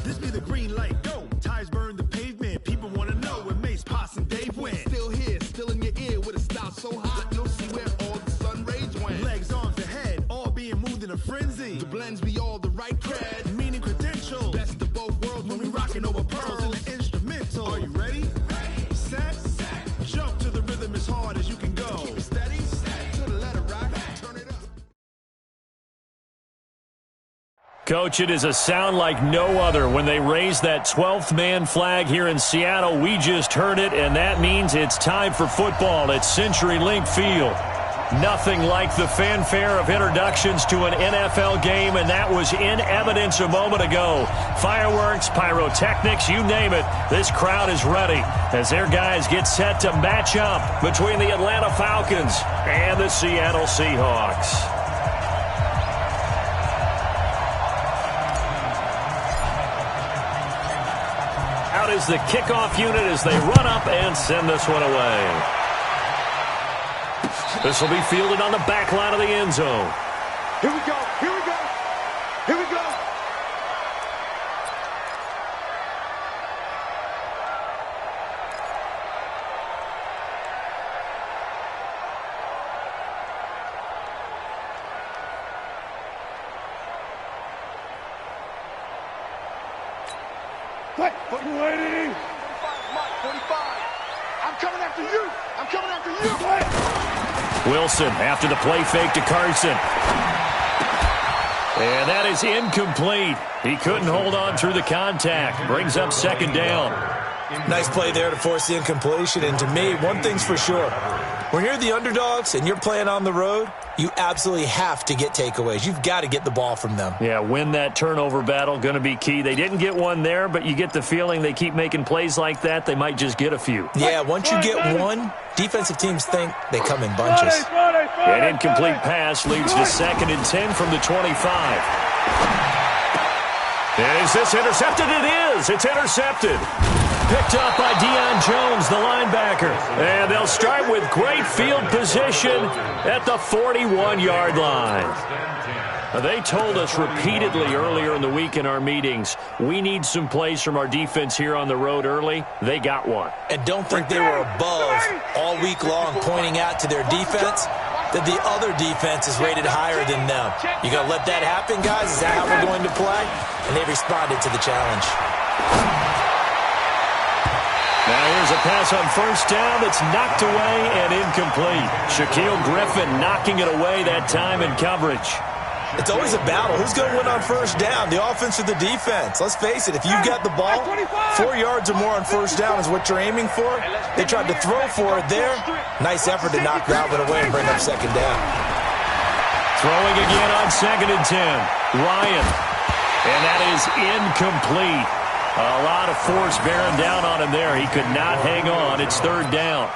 This be the green light, go. Tires burn the pavement. People want to know when Mace, Pops, and Dave win. Still here, still in your ear with a style so hot. You'll see where all the sun rays went. Legs, arms, and head, all being moved in a frenzy. The blends be all the right cred. Meaning credentials. Best of both worlds when we rocking over pearls in the instrumental. Are you ready? Set. Jump to the rhythm as hard as you can go. Keep it steady. To the letter, right? Turn it up. Coach, it is a sound like no other when they raise that 12th man flag here in Seattle. We just heard it, and that means it's time for football at CenturyLink Field. Nothing like the fanfare of introductions to an NFL game, and that was in evidence a moment ago. Fireworks, pyrotechnics, you name it. This crowd is ready as their guys get set to match up between the Atlanta Falcons and the Seattle Seahawks. Out is the kickoff unit as they run up and send this one away. This will be fielded on the back line of the end zone. Here we go, here we go, here we go. Waiting. 45. I'm coming after you. I'm coming after you. Wilson after the play fake to Carson. And that is incomplete. He couldn't hold on through the contact. Brings up second down. Nice play there to force the incompletion. And to me, one thing's for sure. When you're the underdogs and you're playing on the road, you absolutely have to get takeaways. You've got to get the ball from them. Yeah, win that turnover battle, going to be key. They didn't get one there, but you get the feeling they keep making plays like that, they might just get a few. Yeah, once you get one, defensive teams think they come in bunches. An incomplete pass leads to 2nd and 10 from the 25. And is this intercepted? It is. It's intercepted. Picked up by Deion Jones, the linebacker. And they'll start with great field position at the 41-yard line. Now, they told us repeatedly earlier in the week in our meetings, we need some plays from our defense here on the road early. They got one. And don't think they were above all week long pointing out to their defense that the other defense is rated higher than them. You going to let that happen, guys? Is that how we're going to play? And they responded to the challenge. Now here's a pass on first down that's knocked away and incomplete. Shaquille Griffin knocking it away that time in coverage. It's always a battle. Who's going to win on first down, the offense or the defense? Let's face it, if you've got the ball, 4 yards or more on first down is what you're aiming for. They tried to throw for it there. Nice effort to knock that one away and bring up second down. Throwing again on 2nd and 10. Ryan. And that is incomplete. A lot of force bearing down on him there. He could not hang on. It's 3rd down.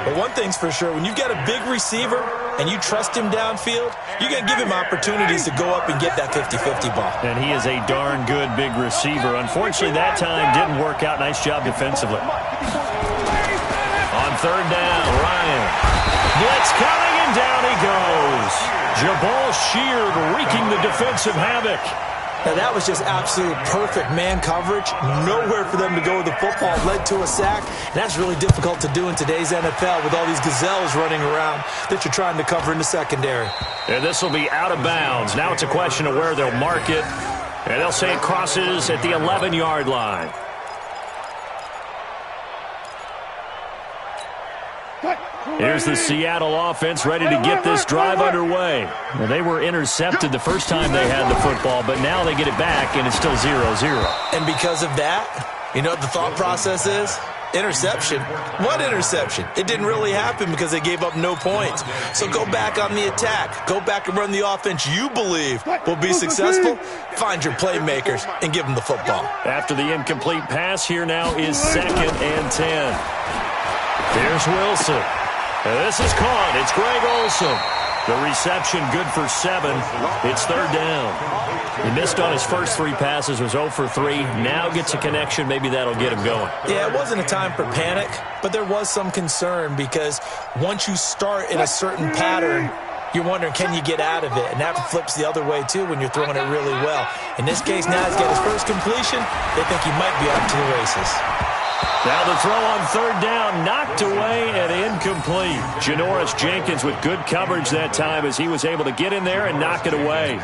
But one thing's for sure, when you've got a big receiver and you trust him downfield, you're going to give him opportunities to go up and get that 50-50 ball. And he is a darn good big receiver. Unfortunately, that time didn't work out. Nice job defensively. On 3rd down, Ryan. Blitz coming, and down he goes. Jabal Sheard wreaking the defensive havoc. Now, that was just absolute perfect man coverage. Nowhere for them to go with the football. Led to a sack. And that's really difficult to do in today's NFL with all these gazelles running around that you're trying to cover in the secondary. And this will be out of bounds. Now it's a question of where they'll mark it. And they'll say it crosses at the 11-yard line. Here's the Seattle offense ready to get this drive underway. Now, they were intercepted the first time they had the football, but now they get it back, and it's still 0-0. And because of that, you know what the thought process is? Interception. What interception? It didn't really happen because they gave up no points. So go back on the attack. Go back and run the offense you believe will be successful. Find your playmakers and give them the football. After the incomplete pass, here now is 2nd and 10. Here's Wilson. This is caught. It's Greg Olsen. The reception good for 7. It's 3rd down. He missed on his first 3 passes, was 0 for 3. Now gets a connection. Maybe that'll get him going. Yeah, it wasn't a time for panic, but there was some concern because once you start in a certain pattern, you're wondering, can you get out of it? And that flips the other way, too, when you're throwing it really well. In this case, now he's got his first completion. They think he might be up to the races. Now the throw on third down, knocked away and incomplete. Janoris Jenkins with good coverage that time as he was able to get in there and knock it away.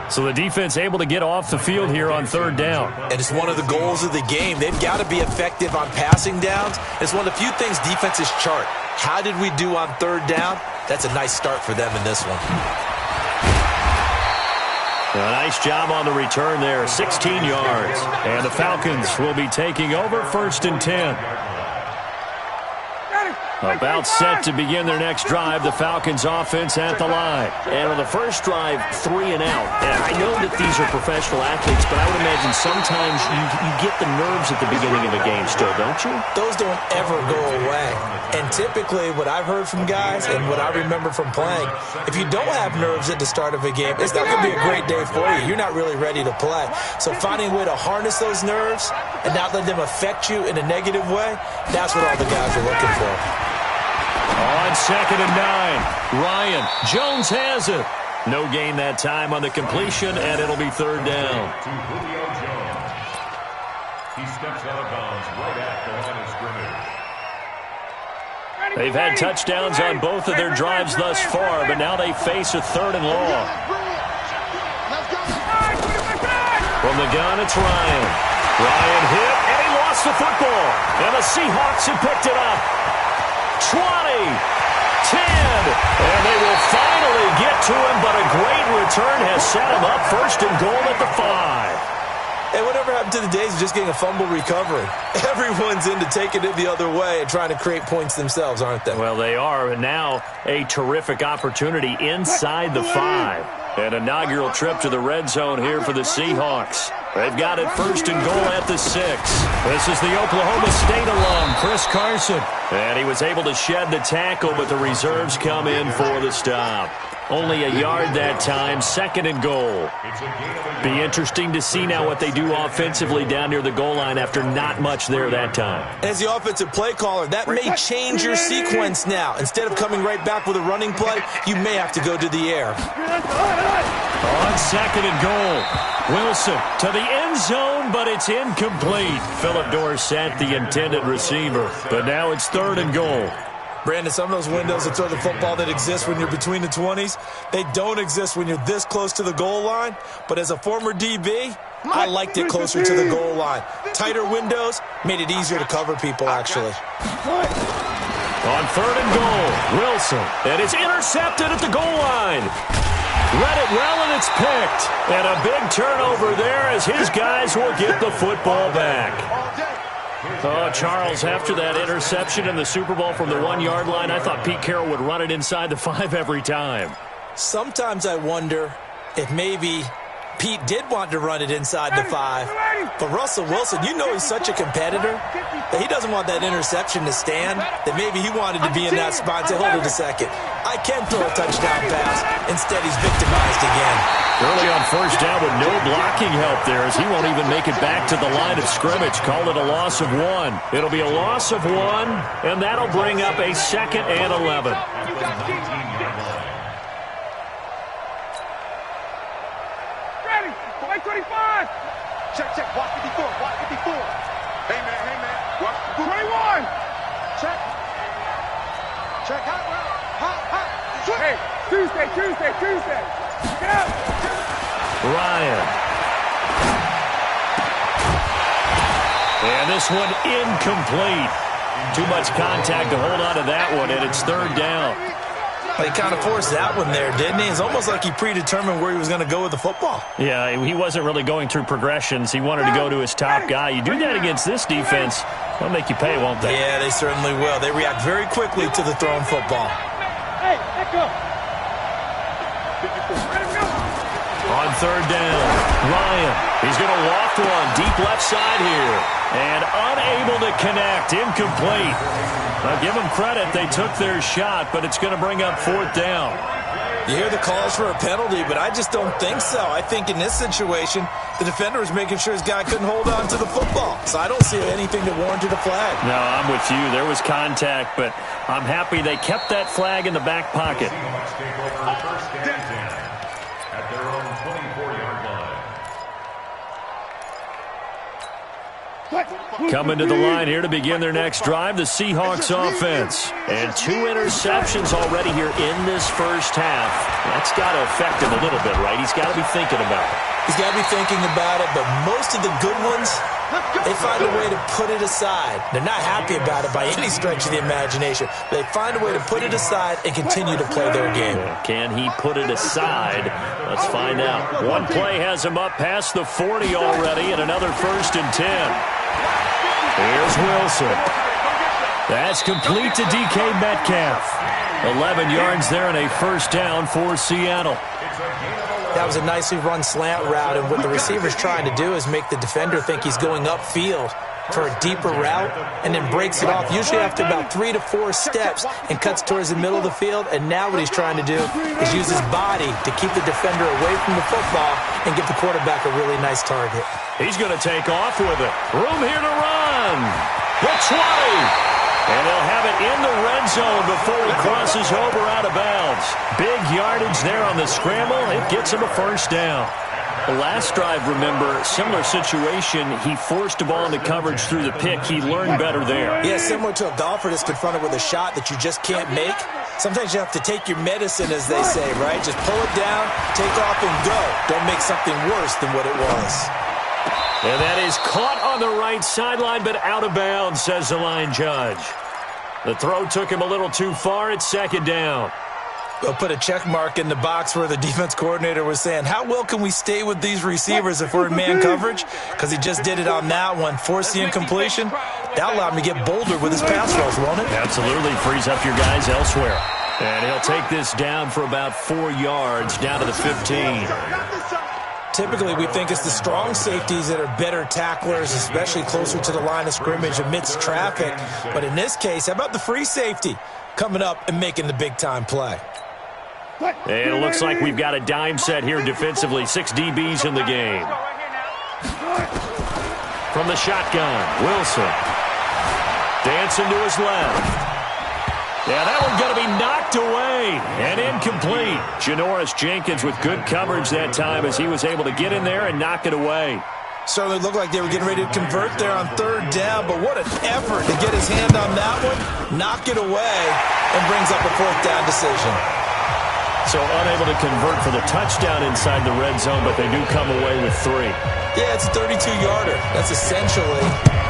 So the defense able to get off the field here on third down. And it's one of the goals of the game. They've got to be effective on passing downs. It's one of the few things defenses chart. How did we do on third down? That's a nice start for them in this one. A nice job on the return there, 16 yards. And the Falcons will be taking over 1st and 10. About set to begin their next drive, the Falcons offense at the line. And on the first drive, 3 and out. And I know that these are professional athletes, but I would imagine sometimes you get the nerves at the beginning of a game still, don't you? Those don't ever go away. And typically what I've heard from guys and what I remember from playing, if you don't have nerves at the start of a game, it's not going to be a great day for you. You're not really ready to play. So finding a way to harness those nerves and not let them affect you in a negative way, that's what all the guys are looking for. On 2nd and 9, Ryan Jones has it. No gain that time on the completion, and it'll be third down. He steps out of bounds right at the line of scrimmage. They've had touchdowns on both of their drives thus far, but now they face a 3rd and long. From the gun, it's Ryan. Ryan hit, and he lost the football. And the Seahawks have picked it up. 20, 10, and they will finally get to him, but a great return has set him up 1st and goal at the 5. Hey, whatever happened to the days of just getting a fumble recovery? Everyone's into taking it the other way and trying to create points themselves, aren't they? Well, they are, and now a terrific opportunity inside the 5. An inaugural trip to the red zone here for the Seahawks. They've got it 1st and goal at the 6. This is the Oklahoma State alum, Chris Carson. And he was able to shed the tackle, but the reserves come in for the stop. Only a yard that time, 2nd and goal. Be interesting to see now what they do offensively down near the goal line after not much there that time. As the offensive play caller, that may change your sequence now. Instead of coming right back with a running play, you may have to go to the air. On 2nd and goal, Wilson to the end zone, but it's incomplete. Philip Dorsett, the intended receiver. But now it's 3rd and goal. Brandon, some of those windows to throw the football that exist when you're between the 20s, they don't exist when you're this close to the goal line. But as a former DB, I liked it closer to the goal line. Tighter windows made it easier to cover people, actually. On 3rd and goal, Wilson. And it's intercepted at the goal line. Read it well, and it's picked. And a big turnover there as his guys will get the football back. Oh, Charles, after that interception in the Super Bowl from the 1-yard line, I thought Pete Carroll would run it inside the 5 every time. Sometimes I wonder if maybe Pete did want to run it inside the 5. But Russell Wilson, you know he's such a competitor that he doesn't want that interception to stand, that maybe he wanted to be in that spot and say, hold it a second. I can throw a touchdown pass. Instead, he's victimized again. Early on 1st down with no blocking help there as he won't even make it back to the line of scrimmage. Call it a loss of 1. It'll be a loss of 1, and that'll bring up a 2nd and 11. Ready, 25. Check, watch 54, watch 54. Hey, man, watch 21. Check, hot. Hey, Tuesday. Get out. Ryan. And this one incomplete. Too much contact to hold on to that one, and it's 3rd down. He kind of forced that one there, didn't he? It's almost like he predetermined where he was going to go with the football. Yeah, he wasn't really going through progressions. He wanted to go to his top guy. You do that against this defense, they'll make you pay, won't they? Yeah, they certainly will. They react very quickly to the thrown football. Hey, let go. On 3rd down, Ryan. He's going to walk one deep left side here. And unable to connect, incomplete. I'll give them credit. They took their shot, but it's going to bring up 4th down. You hear the calls for a penalty, but I just don't think so. I think in this situation, the defender was making sure his guy couldn't hold on to the football. So I don't see anything that warranted a flag. No, I'm with you. There was contact, but I'm happy they kept that flag in the back pocket. Seahawks take over first and 10 at their own 24-yard line. Coming to the line here to begin their next drive, the Seahawks offense. And 2 interceptions already here in this first half. That's got to affect him a little bit, right? He's got to be thinking about it. He's got to be thinking about it, but most of the good ones, they find a way to put it aside. They're not happy about it by any stretch of the imagination. They find a way to put it aside and continue to play their game. Can he put it aside? Let's find out. One play has him up past the 40 already, and another 1st and 10. Here's Wilson. That's complete to DK Metcalf. 11 yards there and a first down for Seattle. That was a nicely run slant route, and what the receiver's trying to do is make the defender think he's going upfield for a deeper route and then breaks it off, usually after about 3 to 4 steps, and cuts towards the middle of the field. And now what he's trying to do is use his body to keep the defender away from the football and give the quarterback a really nice target. He's going to take off with it. Room here to run. The 20. And they'll have it in the red zone before he crosses over out of bounds. Big yardage there on the scramble. It gets him a first down. The last drive, remember, similar situation. He forced a ball into coverage through the pick. He learned better there. Yeah, similar to a golfer that's confronted with a shot that you just can't make. Sometimes you have to take your medicine, as they say, right? Just pull it down, take off, and go. Don't make something worse than what it was. And that is caught on the right sideline, but out of bounds, says the line judge. The throw took him a little too far. It's 2nd down. They'll put a check mark in the box where the defense coordinator was saying, how well can we stay with these receivers if we're in man coverage? Because he just did it on that one, forced the incompletion. That allowed him to get bolder with his pass rush, won't it? Absolutely. Frees up your guys elsewhere. And he'll take this down for about 4 yards, down to the 15. Typically, we think it's the strong safeties that are better tacklers, especially closer to the line of scrimmage amidst traffic. But in this case, how about the free safety coming up and making the big-time play? And it looks like we've got a dime set here defensively. 6 DBs in the game. From the shotgun, Wilson. Dancing to his left. Yeah, that one's going to be knocked away and incomplete. Janoris Jenkins with good coverage that time as he was able to get in there and knock it away. Certainly looked like they were getting ready to convert there on 3rd down, but what an effort to get his hand on that one, knock it away, and brings up a 4th down decision. So unable to convert for the touchdown inside the red zone, but they do come away with 3. Yeah, it's a 32-yarder. That's essentially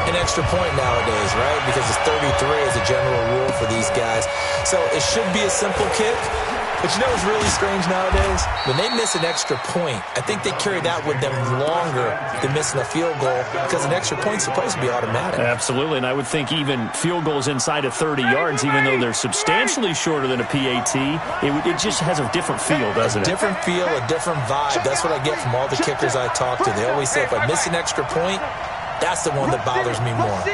an extra point nowadays, right? Because it's 33 as a general rule for these guys. So it should be a simple kick. But you know what's really strange nowadays? When they miss an extra point, I think they carry that with them longer than missing a field goal because an extra point's supposed to be automatic. Absolutely, and I would think even field goals inside of 30 yards, even though they're substantially shorter than a PAT, it just has a different feel, doesn't it? A different feel, a different vibe. That's what I get from all the kickers I talk to. They always say if I miss an extra point, that's the one that bothers me more.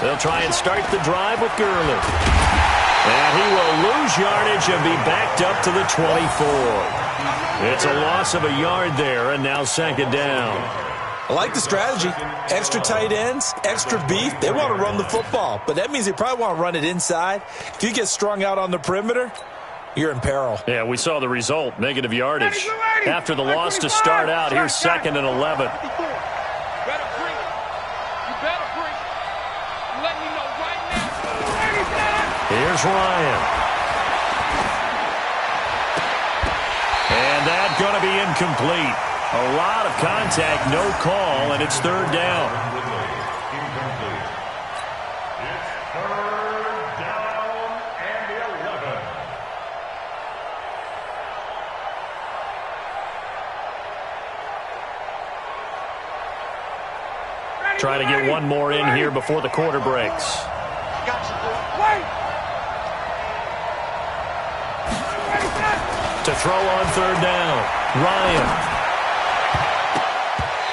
They'll try and start the drive with Gurley. And he will lose yardage and be backed up to the 24. It's a loss of a yard there, and now 2nd down. I like the strategy. Extra tight ends, extra beef. They want to run the football, but that means they probably want to run it inside. If you get strung out on the perimeter, you're in peril. Yeah, we saw the result, negative yardage. After the loss to start out, here's 2nd and 11. Here's Ryan. And that's going to be incomplete. A lot of contact, no call, and it's 3rd down. It's 3rd down and 11. Try to get one more in here before the quarter breaks. To throw on 3rd down, Ryan.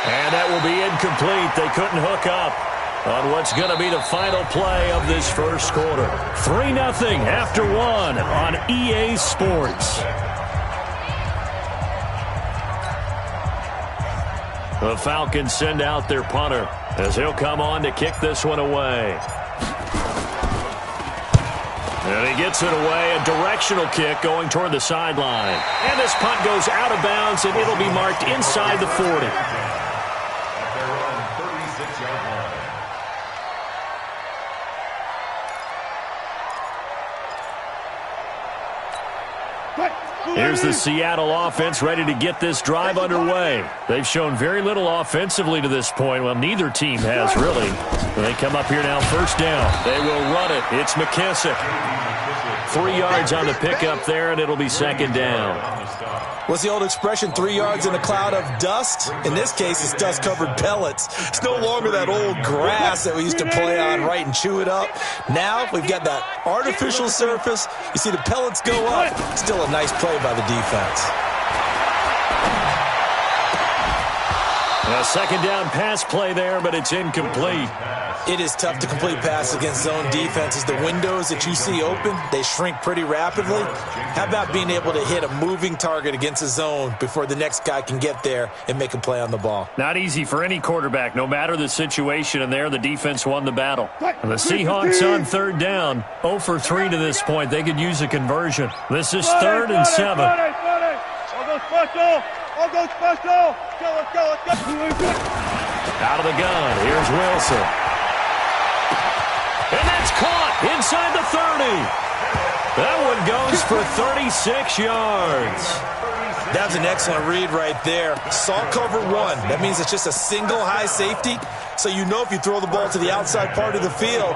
And that will be incomplete. They couldn't hook up. on what's going to be the final play of this first quarter. 3-0 after 1 on EA Sports. The Falcons send out their punter as he'll come on to kick this one away. And he gets it away, a directional kick going toward the sideline. And this punt goes out of bounds, and it'll be marked inside the 40. Here's the Seattle offense ready to get this drive underway. They've shown very little offensively to this point. Well, neither team has, really. They come up here now, first down. They will run it. It's McKissick. 3 yards on the pickup there, and it'll be second down. What's the old expression, 3 yards in a cloud of dust? In this case, it's dust-covered pellets. It's no longer that old grass that we used to play on, right, and chew it up. Now we've got that artificial surface. You see the pellets go up. Still a nice play by the defense. A second down pass play there, but it's incomplete. It is tough to complete passes against zone defenses. The windows that you see open, they shrink pretty rapidly. How about being able to hit a moving target against a zone before the next guy can get there and make a play on the ball? Not easy for any quarterback, no matter the situation, and there the defense won the battle. And the Seahawks on third down, 0 for 3 to this point. They could use a conversion. This is 3rd and 7. I'll go special. I'll go special. Let's go. Out of the gun, here's Wilson. And that's caught inside the 30. That one goes for 36 yards. That was an excellent read right there. Saw cover 1. That means it's just a single high safety. So you know if you throw the ball to the outside part of the field,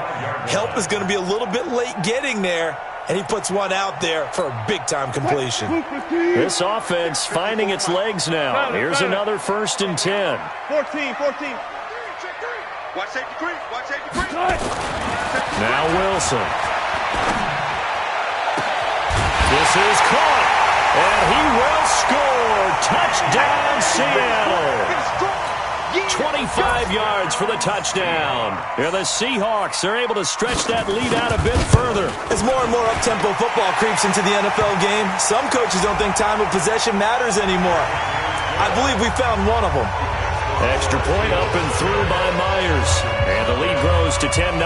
help is going to be a little bit late getting there. And he puts one out there for a big-time completion. This offense finding its legs now. Here's another 1st and 10. 14. Watch safety creep. Now Wilson. This is caught. And he will score. Touchdown, Seattle. 25 yards for the touchdown. And the Seahawks are able to stretch that lead out a bit further. As more and more up-tempo football creeps into the NFL game, some coaches don't think time of possession matters anymore. I believe we found one of them. Extra point up and through by Myers. And the lead grows to 10-0.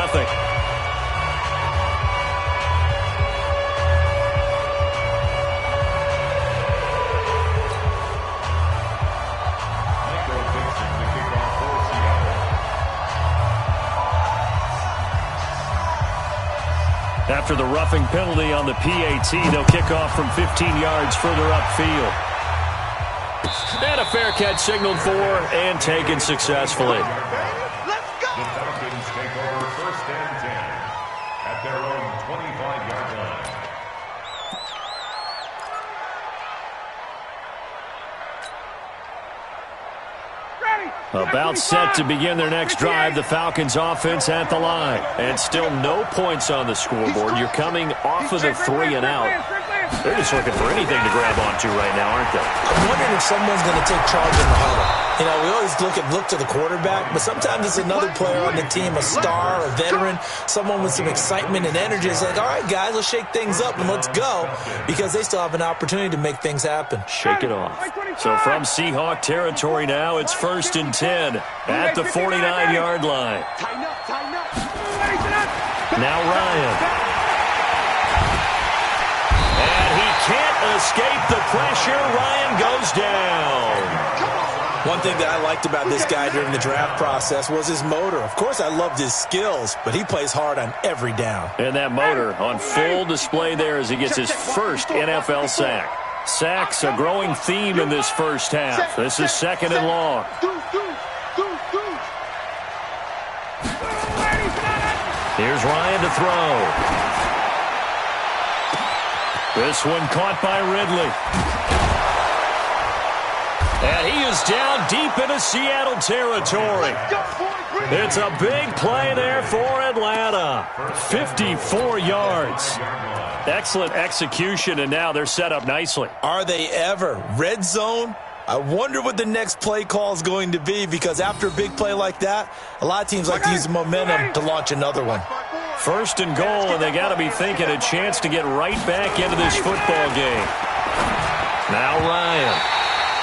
After the roughing penalty on the PAT, they'll kick off from 15 yards further upfield. And a fair catch signaled for and taken successfully. Let's go. The Falcons take over 1st and 10 at their own 25-yard line. About set to begin their next drive, the Falcons offense at the line. And still no points on the scoreboard. You're coming off of the 3 and out. They're just looking for anything to grab onto right now, aren't they? I'm wondering if someone's going to take charge in the huddle. You know, we always look to the quarterback, but sometimes it's another player on the team, a star, a veteran, someone with some excitement and energy. It's like, all right, guys, let's shake things up and let's go, because they still have an opportunity to make things happen. Shake it off. So from Seahawk territory now, it's 1st and 10 at the 49-yard line. Now Ryan. And he can't escape the pressure. Ryan goes down. One thing that I liked about this guy during the draft process was his motor. Of course, I loved his skills, but he plays hard on every down. And that motor on full display there as he gets his first NFL sack. Sacks, a growing theme in this first half. This is 2nd and long. Here's Ryan to throw. This one caught by Ridley. And he is down deep into Seattle territory. It's a big play there for Atlanta. 54 yards. Excellent execution, and now they're set up nicely. Are they ever? Red zone, I wonder what the next play call is going to be, because after a big play like that, a lot of teams like to use the momentum to launch another one. First and goal, and they got to be thinking a chance to get right back into this football game. Now Ryan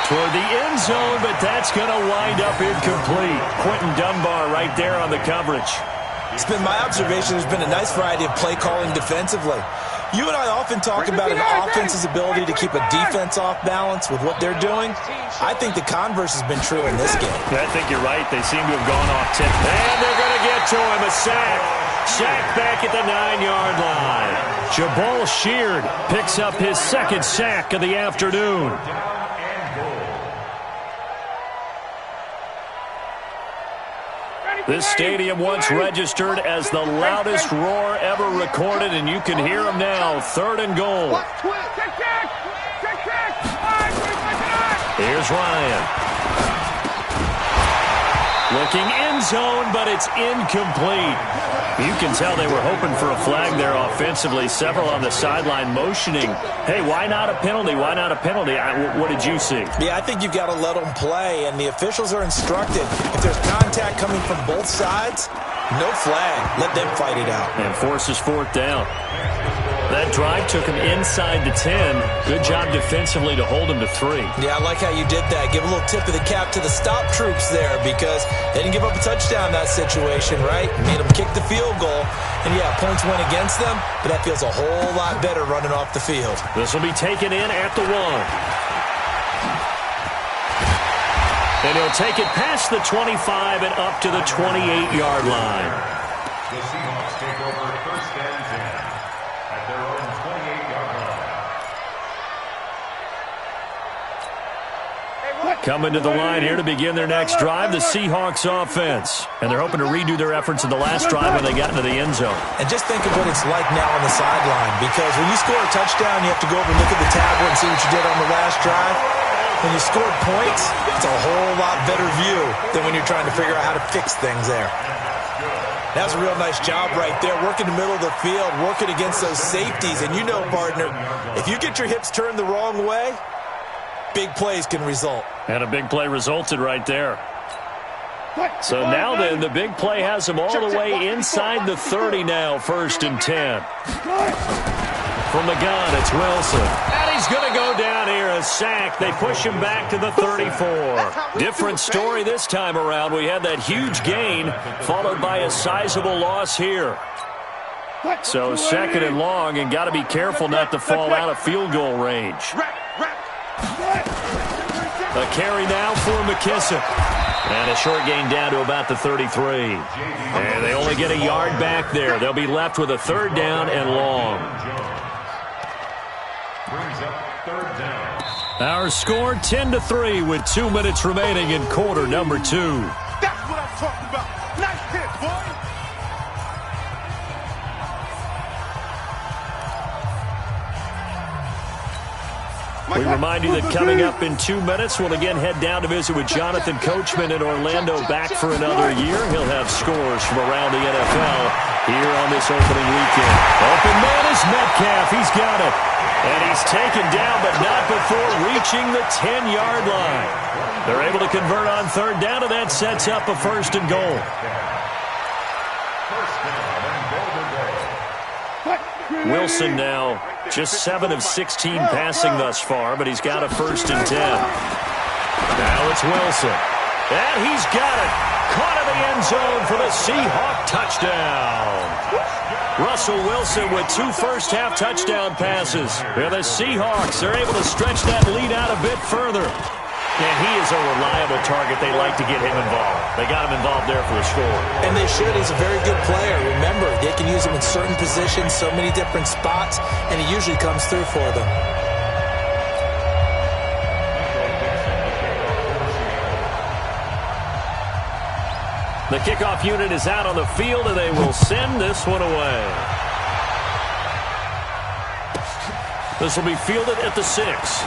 toward the end zone, but that's going to wind up incomplete. Quentin Dunbar right there on the coverage. It's been my observation there's been a nice variety of play calling defensively. You and I often talk about an offense's ability to keep a defense off balance with what they're doing. I think the converse has been true in this game. I think you're right. They seem to have gone off tip. And they're going to get to him. A sack. Sack back at the 9-yard line. Jabal Sheard picks up his second sack of the afternoon. This stadium once registered as the loudest roar ever recorded, and you can hear them now. 3rd and goal. Here's Ryan. Looking end zone, but it's incomplete. You can tell they were hoping for a flag there offensively. Several on the sideline motioning, hey, why not a penalty? Why not a penalty? What did you see? Yeah, I think you've got to let them play, and the officials are instructed. If there's contact coming from both sides, no flag. Let them fight it out. And forces 4th down. That drive took him inside the 10. Good job defensively to hold him to 3. Yeah, I like how you did that. Give a little tip of the cap to the stop troops there, because they didn't give up a touchdown in that situation, right? Made them kick the field goal. And, yeah, points went against them, but that feels a whole lot better running off the field. This will be taken in at the 1. And he'll take it past the 25 and up to the 28-yard line. The Seahawks take over 1st and 10 at their own 28-yard line. Coming to the line here to begin their next drive, the Seahawks offense. And they're hoping to redo their efforts in the last drive when they got into the end zone. And just think of what it's like now on the sideline, because when you score a touchdown, you have to go over and look at the tablet and see what you did on the last drive. When you scored points, it's a whole lot better view than when you're trying to figure out how to fix things there. That's a real nice job right there, working the middle of the field, working against those safeties. And you know, partner, if you get your hips turned the wrong way, big plays can result. And a big play resulted right there. So now then, the big play has him all the way inside the 30 now, 1st and 10. From the gun, it's Wilson. And he's going to go down here, a sack. They push him back to the 34. Different story this time around. We had that huge gain, followed by a sizable loss here. So 2nd and long, and got to be careful not to fall out of field goal range. A carry now for McKissick. And a short gain down to about the 33. And they only get a yard back there. They'll be left with a 3rd down and long. Brings up 3rd down. Our score 10-3 with 2 minutes remaining in quarter number 2. That's what I'm talking about. Nice hit, boy. We remind you that coming up in 2 minutes, we'll again head down to visit with Jonathan Coachman in Orlando, back for another year. He'll have scores from around the NFL here on this opening weekend. Open man is Metcalf. He's got it. And he's taken down, but not before reaching the 10-yard line. They're able to convert on 3rd down, and that sets up a 1st and goal. 1st down and goal to go. Wilson now just 7 of 16 passing thus far, but he's got a 1st and 10. Now it's Wilson. And he's got it. Caught in the end zone for the Seahawk touchdown. Russell Wilson with 2 first-half touchdown passes. And the Seahawks are able to stretch that lead out a bit further. And he is a reliable target. They like to get him involved. They got him involved there for a score. And they should. He's a very good player. Remember, they can use him in certain positions, so many different spots, and he usually comes through for them. The kickoff unit is out on the field, and they will send this one away. This will be fielded at the 6.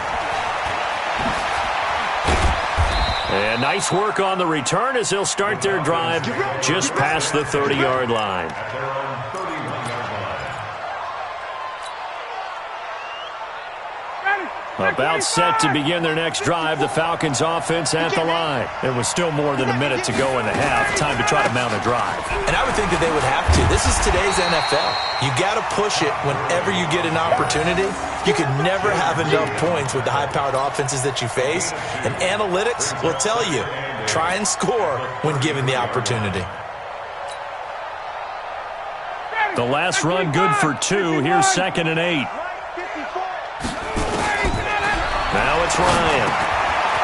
And nice work on the return as they'll start their drive just past the 30-yard line. At their own 31-yard line. About set to begin their next drive, the Falcons offense at the line. There was still more than a minute to go in the half. Time to try to mount a drive. And I would think that they would have to. This is today's NFL. You got to push it whenever you get an opportunity. You can never have enough points with the high-powered offenses that you face. And analytics will tell you, try and score when given the opportunity. The last run good for 2. Here's 2nd and 8. Now it's Ryan.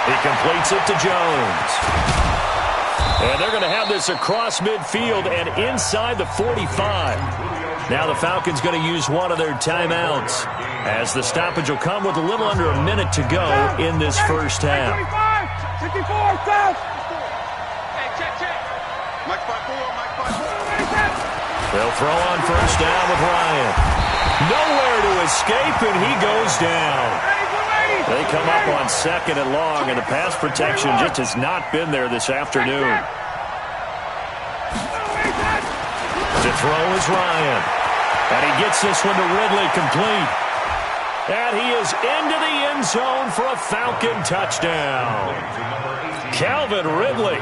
He completes it to Jones. And they're going to have this across midfield and inside the 45. Now the Falcons going to use one of their timeouts, as the stoppage will come with a little under a minute to go in this first half. They'll throw on first down with Ryan. Nowhere to escape, and he goes down. They come up on 2nd and long, and the pass protection just has not been there this afternoon. To throw is Ryan. And he gets this one to Ridley complete. And he is into the end zone for a Falcon touchdown. Calvin Ridley,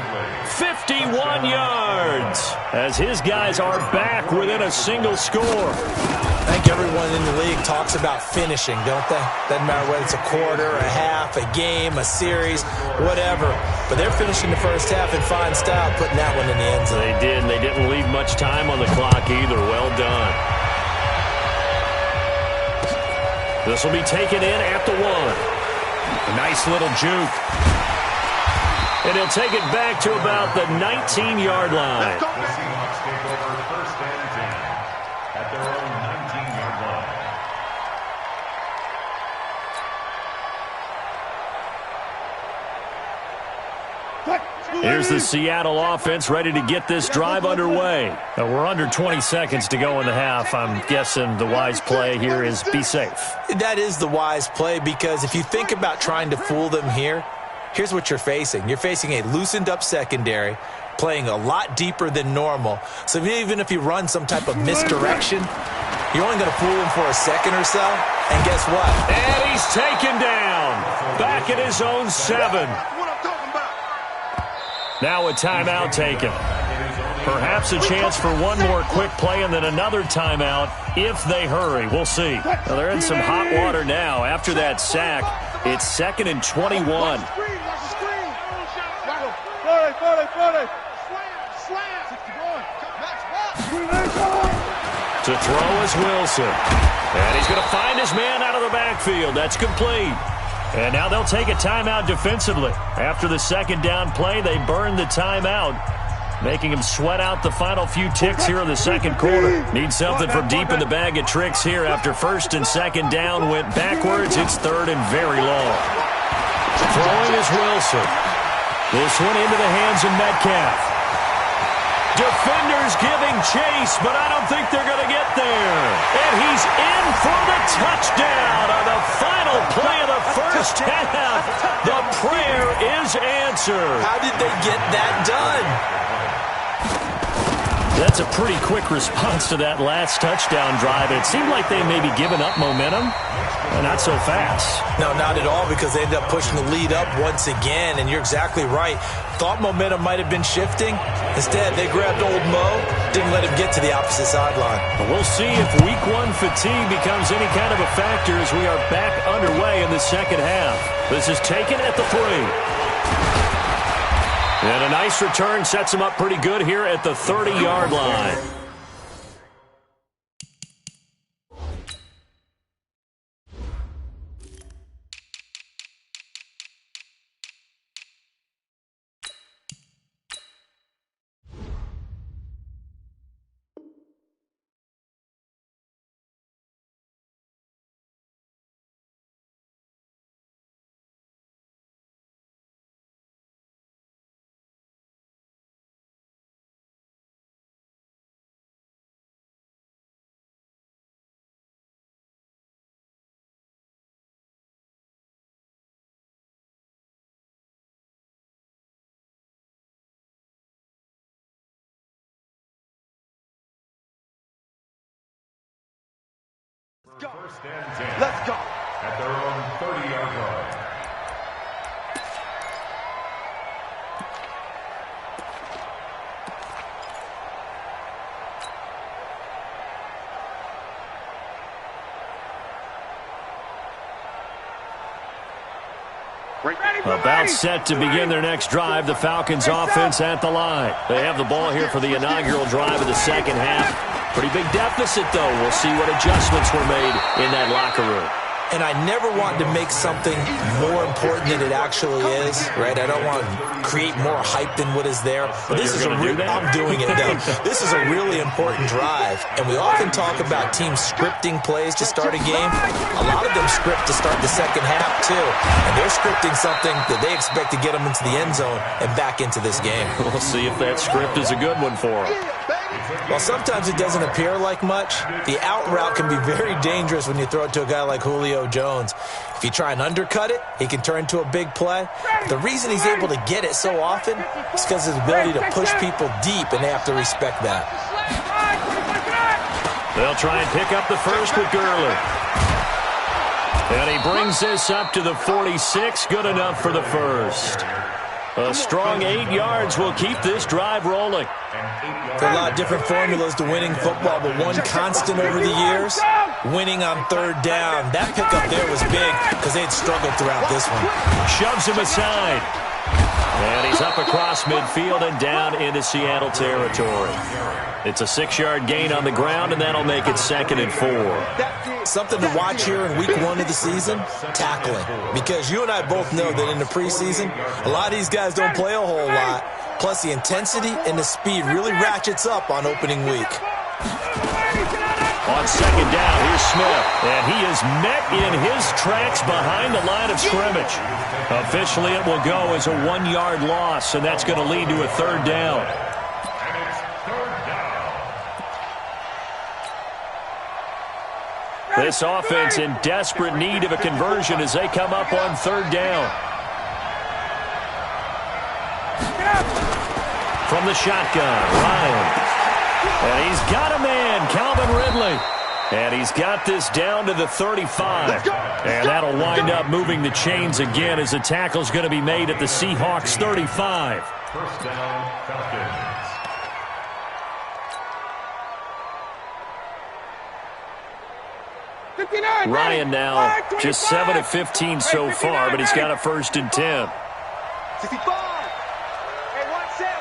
51 yards, as his guys are back within a single score. I think everyone in the league talks about finishing, don't they? Doesn't matter whether it's a quarter, a half, a game, a series, whatever. But they're finishing the first half in fine style, putting that one in the end zone. They did, and they didn't leave much time on the clock either. Well done. This will be taken in at the 1. A nice little juke. And he'll take it back to about the 19-yard line. The Seahawks take over 1st and 10 at their own 19-yard line. Here's the Seattle offense ready to get this drive underway. We're under 20 seconds to go in the half. I'm guessing the wise play here is be safe. That is the wise play, because if you think about trying to fool them here, here's what you're facing. You're facing a loosened-up secondary, playing a lot deeper than normal. So even if you run some type of misdirection, you're only going to fool him for a second or so. And guess what? And he's taken down. Back at his own 7. Now a timeout taken. Perhaps a chance for one more quick play and then another timeout if they hurry. We'll see. Well, they're in some hot water now. After that sack, it's 2nd and 21. To throw is Wilson. And he's going to find his man out of the backfield. That's complete. And now they'll take a timeout defensively. After the 2nd down play, they burn the timeout, making him sweat out the final few ticks here in the 2nd quarter. Need something from deep in the bag of tricks here. After 1st and 2nd down went backwards, it's 3rd and very long. Throwing is Wilson. This one into the hands of Metcalf. Defenders giving chase, but I don't think they're going to get there. And he's in for the touchdown on the final play of the first half. The prayer is answered. How did they get that done? That's a pretty quick response to that last touchdown drive. It seemed like they may be giving up momentum. Not so fast. No, not at all, because they ended up pushing the lead up once again, and you're exactly right. Thought momentum might have been shifting. Instead, they grabbed old Mo, didn't let him get to the opposite sideline. We'll see if Week 1 fatigue becomes any kind of a factor as we are back underway in the 2nd half. This is taken at the 3. And a nice return sets him up pretty good here at the 30-yard line. Let's go. at their own 30-yard line. About set to begin their next drive, the Falcons offense at the line. They have the ball here for the inaugural drive of the second half. Pretty big deficit, though. We'll see what adjustments were made in that locker room. And I never want to make something more important than it actually is, right? I don't want to create more hype than what is there. But this is I'm doing it, though. This is a really important drive. And we often talk about teams scripting plays to start a game. A lot of them script to start the second half, too. And they're scripting something that they expect to get them into the end zone and back into this game. We'll see if that script is a good one for them. Well, sometimes it doesn't appear like much. The out route can be very dangerous when you throw it to a guy like Julio Jones. If you try and undercut it, he can turn into a big play. The reason he's able to get it so often is because of his ability to push people deep, and they have to respect that. They'll try and pick up the first with Gurley. And he brings this up to the 46. Good enough for the first. A strong 8 yards will keep this drive rolling. There are a lot of different formulas to winning football, but one constant over the years, winning on third down. That pickup there was big because they had struggled throughout this one. Shoves him aside. And he's up across midfield and down into Seattle territory. It's a 6-yard gain on the ground, and that'll make it 2nd and 4. Something to watch here in week 1 of the season, tackling. Because you and I both know that in the preseason, a lot of these guys don't play a whole lot. Plus, the intensity and the speed really ratchets up on opening week. On 2nd down, here's Smith. And he is met in his tracks behind the line of scrimmage. Officially, it will go as a 1-yard loss, and that's going to lead to a 3rd down. This offense in desperate need of a conversion as they come up on 3rd down. From the shotgun, Ryan. And he's got a man, Calvin Ridley. And he's got this down to the 35. And that'll wind up moving the chains again as the tackle's going to be made at the Seahawks 35. First down, Falcons. Ryan now just 7 of 15 so far, but he's got a 1st and 10. 65. Hey, one set.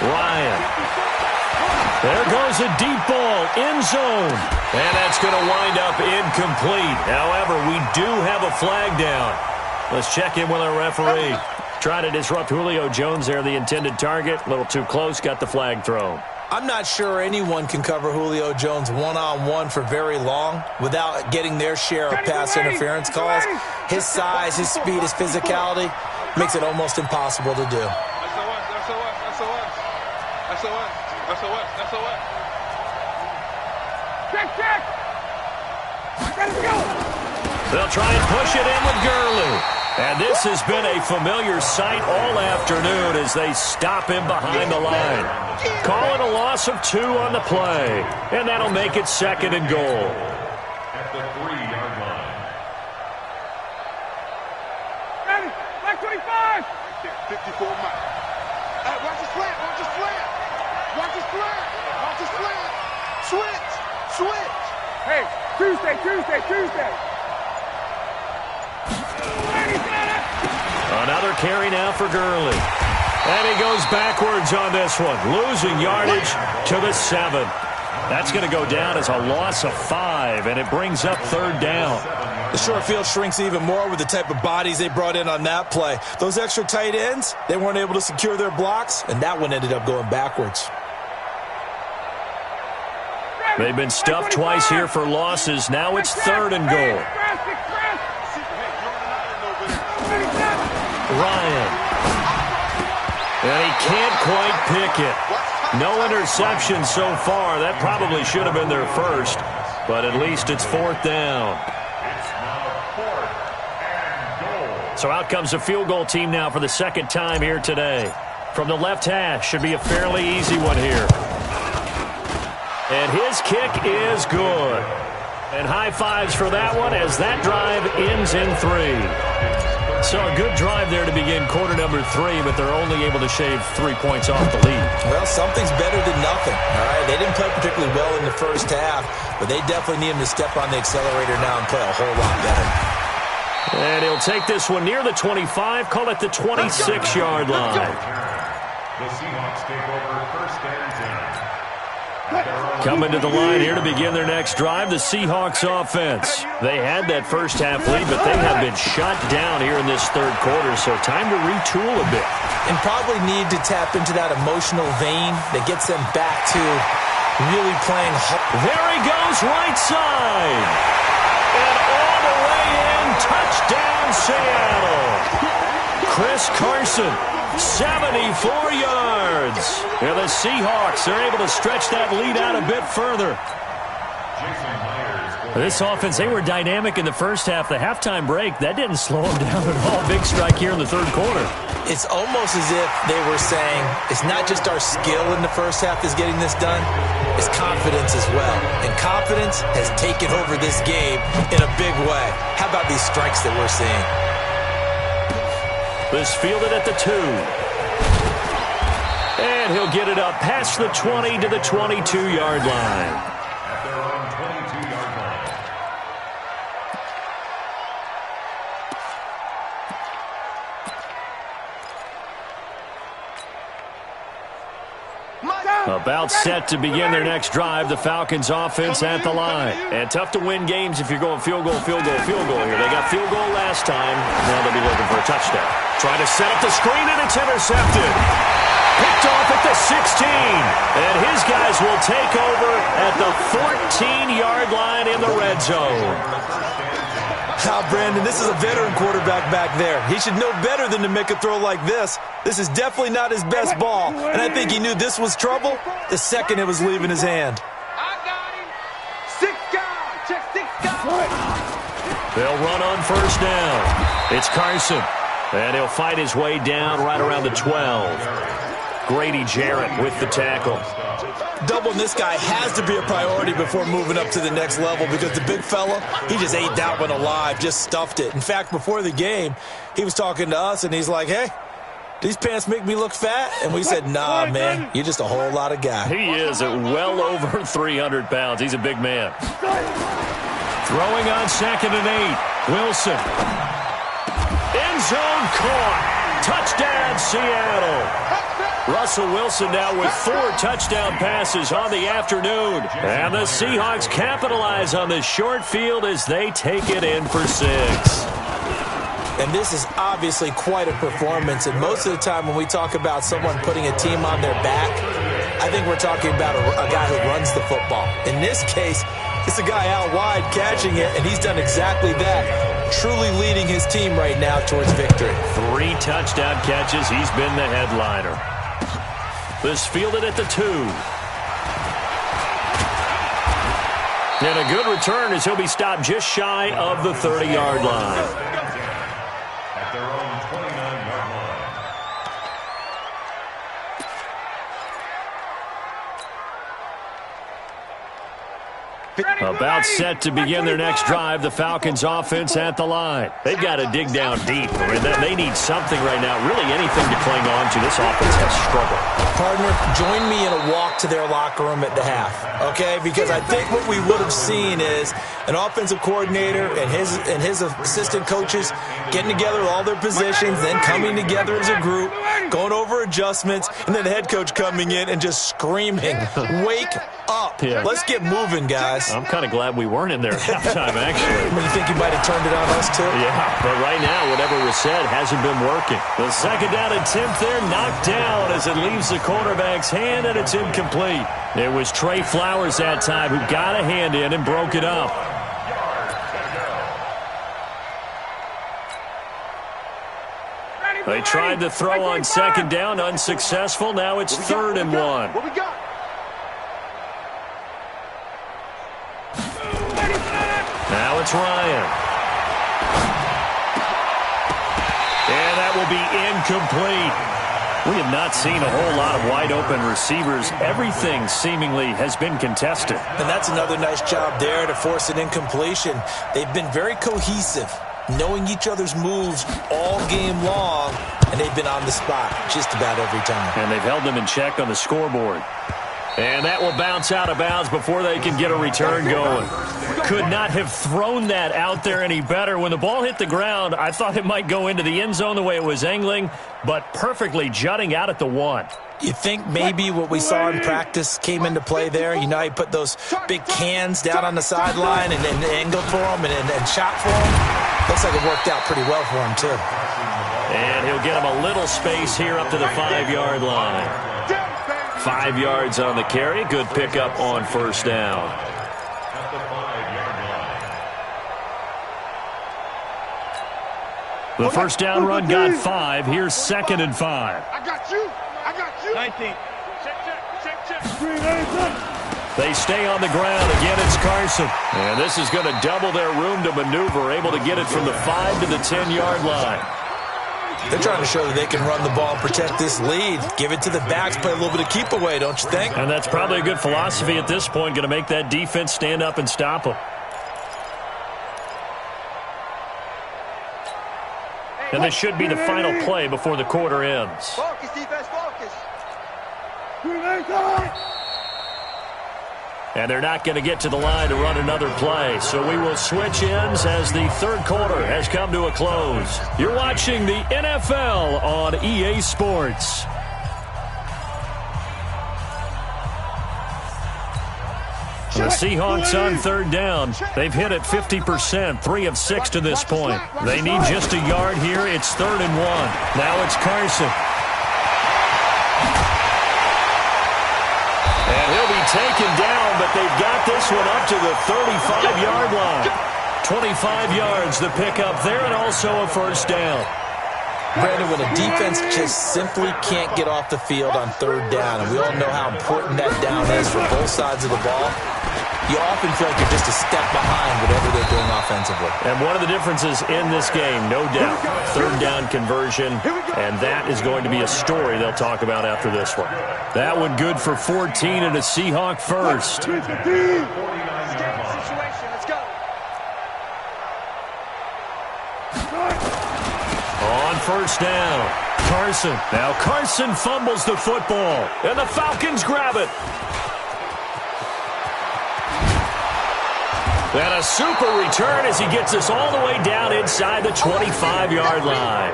Ryan. There goes a deep ball, end zone. And that's going to wind up incomplete. However, we do have a flag down. Let's check in with our referee. Trying to disrupt Julio Jones there, the intended target. A little too close, got the flag thrown. I'm not sure anyone can cover Julio Jones one-on-one for very long without getting their share of pass interference calls. His size, his speed, his physicality makes it almost impossible to do. Check. Let's go. They'll try and push it in with Gurley. And this has been a familiar sight all afternoon as they stop him behind the line. Call it a loss of 2 on the play. And that'll make it 2nd and goal. At the 3-yard line. Ready. Black 25. 54 miles. Watch the slant. Switch. Hey, Tuesday. Another carry now for Gurley. And he goes backwards on this one, losing yardage to the 7. That's going to go down as a loss of 5, and it brings up 3rd down. The short field shrinks even more with the type of bodies they brought in on that play. Those extra tight ends, they weren't able to secure their blocks, and that one ended up going backwards. They've been stuffed twice here for losses. Now it's 3rd and goal. Ryan. And he can't quite pick it. No interception so far. That probably should have been their first, but at least it's 4th down. It's now 4th and goal. So out comes the field goal team now for the 2nd time here today. From the left hash, should be a fairly easy one here. And his kick is good. And high fives for that one as that drive ends in 3. So a good drive there to begin quarter number 3, but they're only able to shave 3 points off the lead. Well, something's better than nothing, all right? They didn't play particularly well in the first half, but they definitely need him to step on the accelerator now and play a whole lot better. And he'll take this one near the 25, call it the 26-yard line. The Seahawks take over first and 10. Coming to the line here to begin their next drive, the Seahawks offense. They had that first half lead, but they have been shut down here in this third quarter, so time to retool a bit. And probably need to tap into that emotional vein that gets them back to really playing. There he goes, right side. And all the way in, touchdown Seattle. Chris Carson, 74 yards. And the Seahawks are able to stretch that lead out a bit further. This offense, they were dynamic in the first half. The halftime break, that didn't slow them down at all. Big strike here in the third quarter. It's almost as if they were saying, it's not just our skill in the first half that's getting this done, it's confidence as well. And confidence has taken over this game in a big way. How about these strikes that we're seeing? This fielded at the 2. And he'll get it up past the 20 to the 22-yard line. At their own 22-yard line. About set to begin their next drive, the Falcons offense at the line. And tough to win games if you're going field goal, field goal, field goal here. They got field goal last time. Now they'll be looking for a touchdown. Trying to set up the screen, and it's intercepted. Picked off at the 16. And his guys will take over at the 14-yard line in the red zone. Brandon, this is a veteran quarterback back there. He should know better than to make a throw like this. This is definitely not his best ball, and I think he knew this was trouble the second it was leaving his hand. I got him. 6 guys. Check 6 guys. They'll run on first down. It's Carson, and he'll fight his way down right around the 12. Grady Jarrett with the tackle. Doubling this guy has to be a priority before moving up to the next level because the big fella, he just ate that one alive, just stuffed it. In fact, before the game, he was talking to us, and he's like, hey, these pants make me look fat? And we said, nah, man, you're just a whole lot of guy. He is at well over 300 pounds. He's a big man. Throwing on 2nd and 8. Wilson. End zone caught. Touchdown, Seattle. Russell Wilson now with 4 touchdown passes on the afternoon. And the Seahawks capitalize on the short field as they take it in for 6. And this is obviously quite a performance. And most of the time when we talk about someone putting a team on their back, I think we're talking about a guy who runs the football. In this case, it's a guy out wide catching it, and he's done exactly that. Truly leading his team right now towards victory. 3 touchdown catches. He's been the headliner. This fielded at the 2. And a good return as he'll be stopped just shy of the 30-yard line. At their own 29-yard line. About set to begin their next drive, the Falcons offense at the line. They've got to dig down deep. I mean, they need something right now, really anything to cling on to. This offense has struggled. Partner, join me in a walk to their locker room at the half, okay? Because I think what we would have seen is an offensive coordinator and his assistant coaches getting together all their positions, then coming together as a group, going over adjustments, and then the head coach coming in and just screaming, wake up. Yeah. Let's get moving, guys. I'm kind of glad we weren't in there at halftime, actually. You think you might have turned it on us, too? Yeah, but right now, whatever was said hasn't been working. The 2nd down attempt there knocked down as it leaves the quarterback's hand, and it's incomplete. It was Trey Flowers that time who got a hand in and broke it up. They tried to throw on 2nd down, unsuccessful. Now it's 3rd and 1. What we got? Now it's Ryan. And that will be incomplete. We have not seen a whole lot of wide-open receivers. Everything seemingly has been contested. And that's another nice job there to force an incompletion. They've been very cohesive, knowing each other's moves all game long, and they've been on the spot just about every time. And they've held them in check on the scoreboard. And that will bounce out of bounds before they can get a return going. Could not have thrown that out there any better. When the ball hit the ground, I thought it might go into the end zone the way it was angling, but perfectly jutting out at the 1. You think maybe what we saw in practice came into play there? You know, he put those big cans down on the sideline and angled for them and shot for them. Looks like it worked out pretty well for him, too. And he'll get him a little space here up to the 5-yard line. 5 yards on the carry. Good pickup on first down. At the 5-yard line. The first down run got 5. Here's 2nd and 5. I got you. I got you. 19. Check. They stay on the ground. Again, it's Carson. And this is going to double their room to maneuver, able to get it from the 5 to the 10-yard line. They're trying to show that they can run the ball and protect this lead. Give it to the backs, play a little bit of keep away, don't you think? And that's probably a good philosophy at this point, going to make that defense stand up and stop them. And this should be the final play before the quarter ends. Focus, defense, focus. And they're not going to get to the line to run another play. So we will switch ends as the third quarter has come to a close. You're watching the NFL on EA Sports. The Seahawks on third down. They've hit it 50%, 3 of 6 to this point. They need just a yard here. It's 3rd and 1. Now it's Carson. And he'll be taken down, but they've got this one up to the 35-yard line. 25 yards the pickup there, and also a first down. Brandon, when a defense just simply can't get off the field on third down, and we all know how important that down is for both sides of the ball, you often feel like you're just a step behind whatever they're doing offensively. And one of the differences in this game, no doubt, third down conversion, and that is going to be a story they'll talk about after this one. That one good for 14 and a Seahawk first. Situation, let's go. On first down, Carson. Now Carson fumbles the football, and the Falcons grab it. And a super return as he gets us all the way down inside the 25-yard line.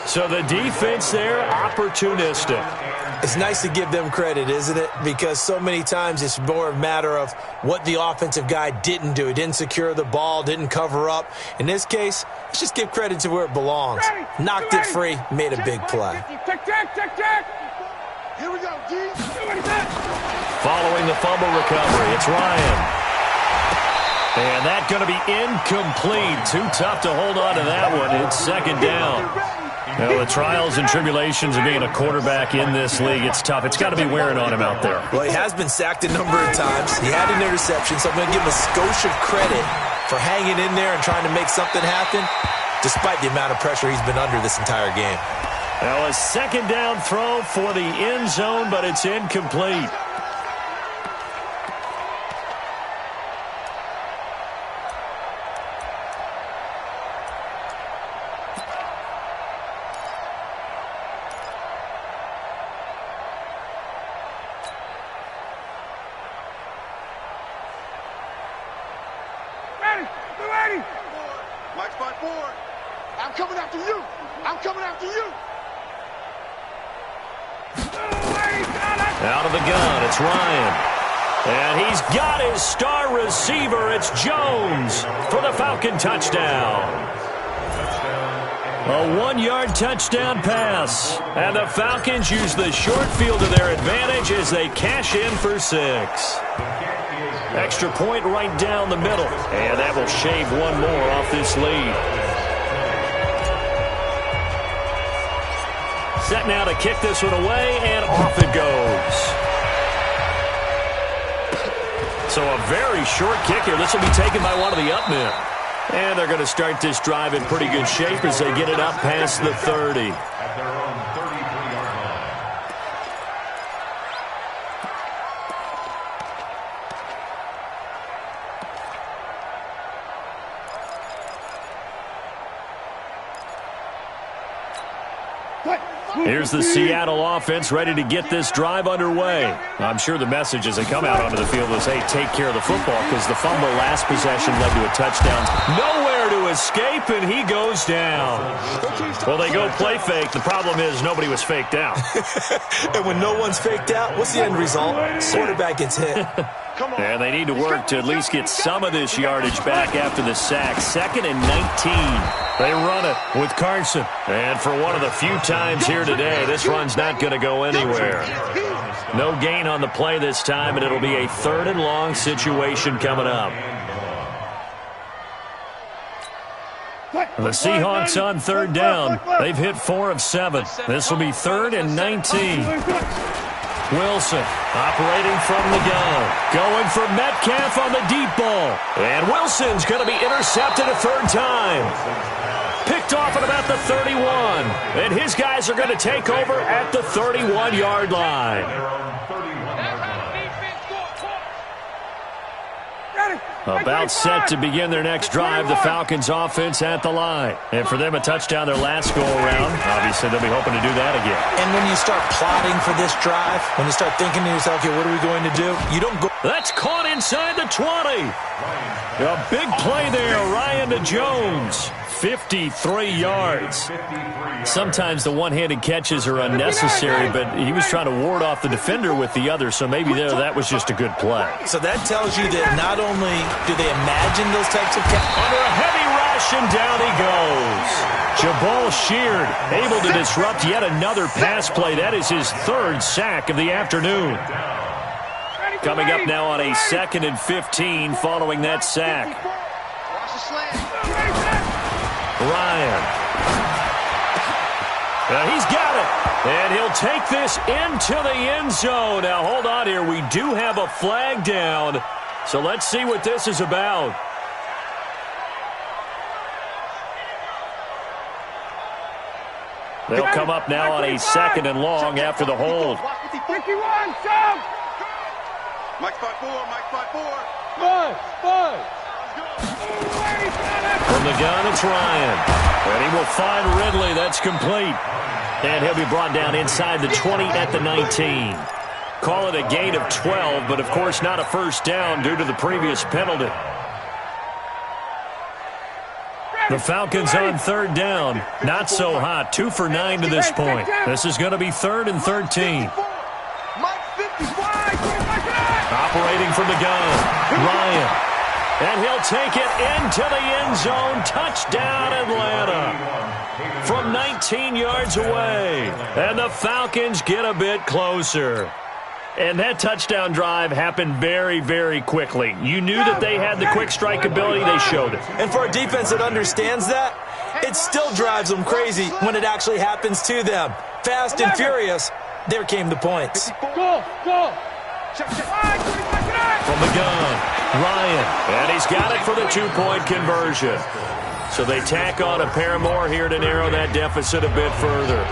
So the defense there, opportunistic. It's nice to give them credit, isn't it? Because so many times it's more a matter of what the offensive guy didn't do. He didn't secure the ball, didn't cover up. In this case, let's just give credit to where it belongs. Knocked it free, made a big play. Here we go, D. Following the fumble recovery, it's Ryan. And that's going to be incomplete. Too tough to hold on to that one. It's 2nd down. Now, the trials and tribulations of being a quarterback in this league, it's tough. It's got to be wearing on him out there. Well, he has been sacked a number of times. He had an interception, so I'm going to give him a skosh of credit for hanging in there and trying to make something happen, despite the amount of pressure he's been under this entire game. Now, a 2nd down throw for the end zone, but it's incomplete. Mike spot forward. I'm coming after you. I'm coming after you. Out of the gun, it's Ryan. And he's got his star receiver. It's Jones for the Falcon touchdown. A 1-yard touchdown pass. And the Falcons use the short field to their advantage as they cash in for 6. Extra point right down the middle. And that will shave one more off this lead. Set now to kick this one away, and off it goes. So a very short kick here. This will be taken by one of the up men. And they're going to start this drive in pretty good shape as they get it up past the 30. At their own 33-yard line. Here's the Seattle offense ready to get this drive underway. I'm sure the message as they come out onto the field is, hey, take care of the football, because the fumble last possession led to a touchdown. Nowhere to escape, and he goes down. Well, they go play fake. The problem is nobody was faked out. And when no one's faked out, what's the end result? Quarterback gets hit. And they need to work to at least get some of this yardage back after the sack. 2nd and 19. They run it with Carson. And for one of the few times here today, this run's not going to go anywhere. No gain on the play this time, and it'll be a 3rd and long situation coming up. The Seahawks on 3rd down. They've hit 4 of 7. This will be 3rd and 19. Wilson operating from the gun. Going for Metcalf on the deep ball. And Wilson's going to be intercepted a 3rd time. Picked off at about the 31. And his guys are going to take over at the 31-yard line. About set to begin their next drive, the Falcons offense at the line. And for them, a touchdown their last go-around. Obviously, they'll be hoping to do that again. And when you start plotting for this drive, when you start thinking to yourself, okay, what are we going to do? You don't go. That's caught inside the 20. A big play there, Ryan to Jones. 53 yards. Sometimes the one-handed catches are unnecessary, but he was trying to ward off the defender with the other, so maybe that was just a good play. So that tells you that not only do they imagine those types of catches. Under a heavy rush, and down he goes. Jabal Sheard able to disrupt yet another pass play. That is his 3rd sack of the afternoon. Coming up now on a 2nd and 15 following that sack. Ryan. He's got it. And he'll take this into the end zone. Now, hold on here. We do have a flag down. So let's see what this is about. They'll come up now on a 2nd and long after the hold. 51, jump! Mike 5-4, Mike 5-4. 5. From the gun, it's Ryan. And he will find Ridley. That's complete. And he'll be brought down inside the 20 at the 19. Call it a gain of 12, but of course not a first down due to the previous penalty. The Falcons on 3rd down. Not so hot. 2 for 9 to this point. This is going to be 3rd and 13. Operating from the gun, Ryan. And he'll take it into the end zone. Touchdown, Atlanta. From 19 yards away. And the Falcons get a bit closer. And that touchdown drive happened very, very quickly. You knew that they had the quick strike ability. They showed it. And for a defense that understands that, it still drives them crazy when it actually happens to them. Fast and furious, there came the points. Go! From the gun, Ryan. And he's got it for the 2-point conversion. So they tack on a pair more here to narrow that deficit a bit further.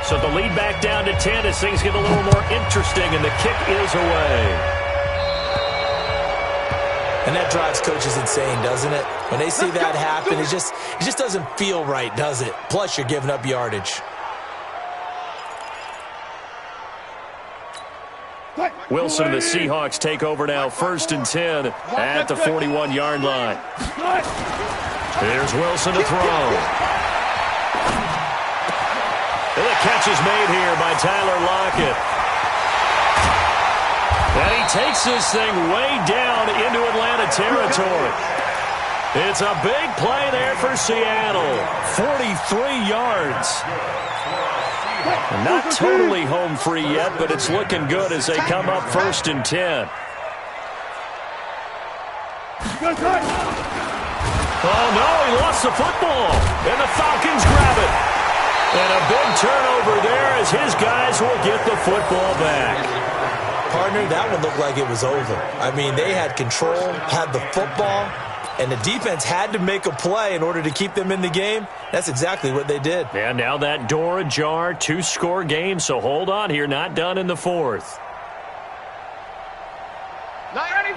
So the lead back down to 10 as things get a little more interesting, and the kick is away. And that drives coaches insane, doesn't it? When they see that happen, it just doesn't feel right, does it? Plus, you're giving up yardage. Wilson and the Seahawks take over now, 1st and 10 at the 41-yard line. Here's Wilson to throw. And the catch is made here by Tyler Lockett. And he takes this thing way down into Atlanta territory. It's a big play there for Seattle. 43 yards. Not totally home free yet, but it's looking good as they come up 1st and 10. Oh, no, he lost the football. And the Falcons grab it. And a big turnover there as his guys will get the football back. Partner, that one looked like it was over. I mean, they had control, had the football, and the defense had to make a play in order to keep them in the game. That's exactly what they did. And now that door ajar, 2-score game, so hold on here, not done in the 4th.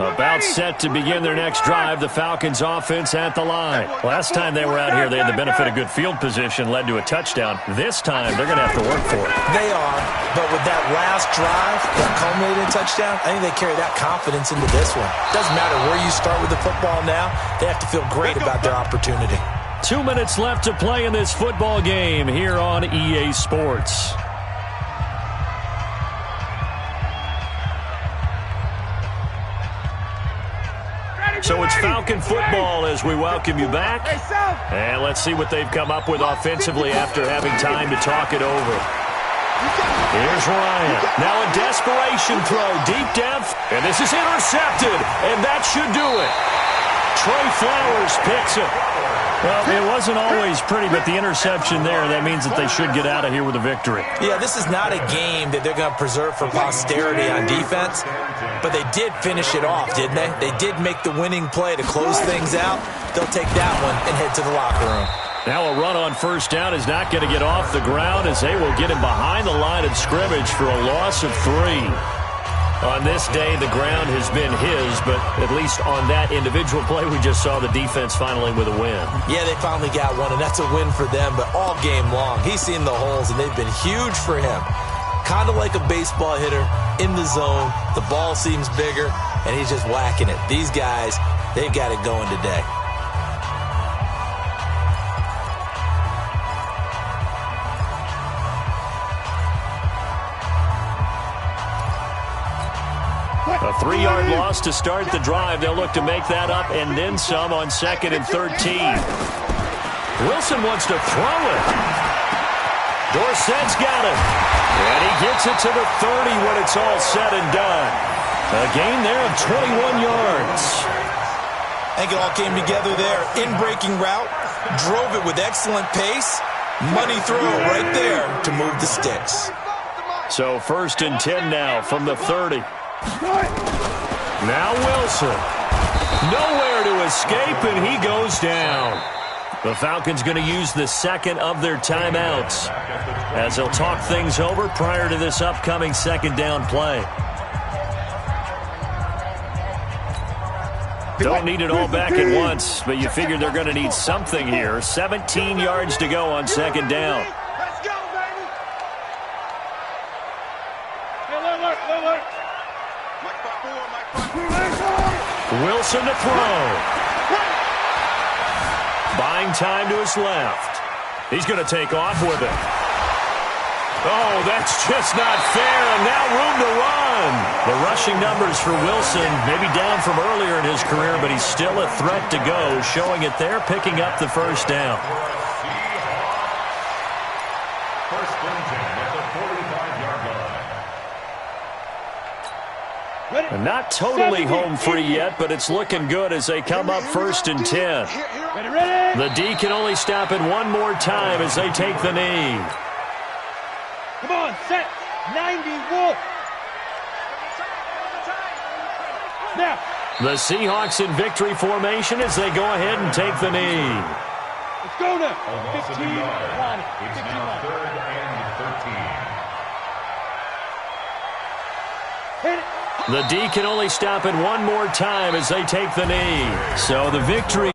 About set to begin their next drive, the Falcons offense at the line. Last time they were out here, they had the benefit of good field position, led to a touchdown. This time, they're going to have to work for it. They are, but with that last drive that culminated in touchdown, I think they carry that confidence into this one. Doesn't matter where you start with the football now, they have to feel great about their opportunity. 2 minutes left to play in this football game here on EA Sports. So it's Falcon football as we welcome you back. And let's see what they've come up with offensively after having time to talk it over. Here's Ryan. Now a desperation throw, deep depth. And this is intercepted. And that should do it. Trey Flowers picks it. Well, it wasn't always pretty, but the interception there, that means that they should get out of here with a victory. Yeah, this is not a game that they're going to preserve for posterity on defense, but they did finish it off, didn't they? They did make the winning play to close things out. They'll take that one and head to the locker room. Now a run on first down is not going to get off the ground as they will get him behind the line of scrimmage for a loss of 3. On this day, the ground has been his, but at least on that individual play, we just saw the defense finally with a win. Yeah, they finally got one, and that's a win for them, but all game long, he's seen the holes, and they've been huge for him. Kind of like a baseball hitter in the zone. The ball seems bigger, and he's just whacking it. These guys, they've got it going today. A 3-yard loss to start the drive. They'll look to make that up and then some on 2nd and 13. Wilson wants to throw it. Dorsett's got it. And he gets it to the 30 when it's all said and done. A gain there of 21 yards. I think it all came together there. In-breaking route, drove it with excellent pace. Money throw right there to move the sticks. So 1st and 10 now from the 30. Now Wilson. Nowhere to escape, and he goes down. The Falcons going to use the second of their timeouts as they'll talk things over prior to this upcoming 2nd down play. Don't need it all back at once, but you figure they're going to need something here. 17 yards to go on 2nd down. Let's go, baby. Look. Wilson to throw. Buying time to his left. He's going to take off with it. Oh, that's just not fair, and now room to run. The rushing numbers for Wilson, maybe down from earlier in his career, but he's still a threat to go, showing it there, picking up the 1st down. First and 10 at the 45-yard line. Not totally home free yet, but it's looking good as they come up 1st and 10. The D can only stop it one more time as they take the knee. Come on, set. 90, wolf. Snap. The Seahawks in victory formation as they go ahead and take the knee. Let's go now. Almost 15, a yard. 1. It's now 3rd and 13. Hit it. The D can only stop it one more time as they take the knee. So the victory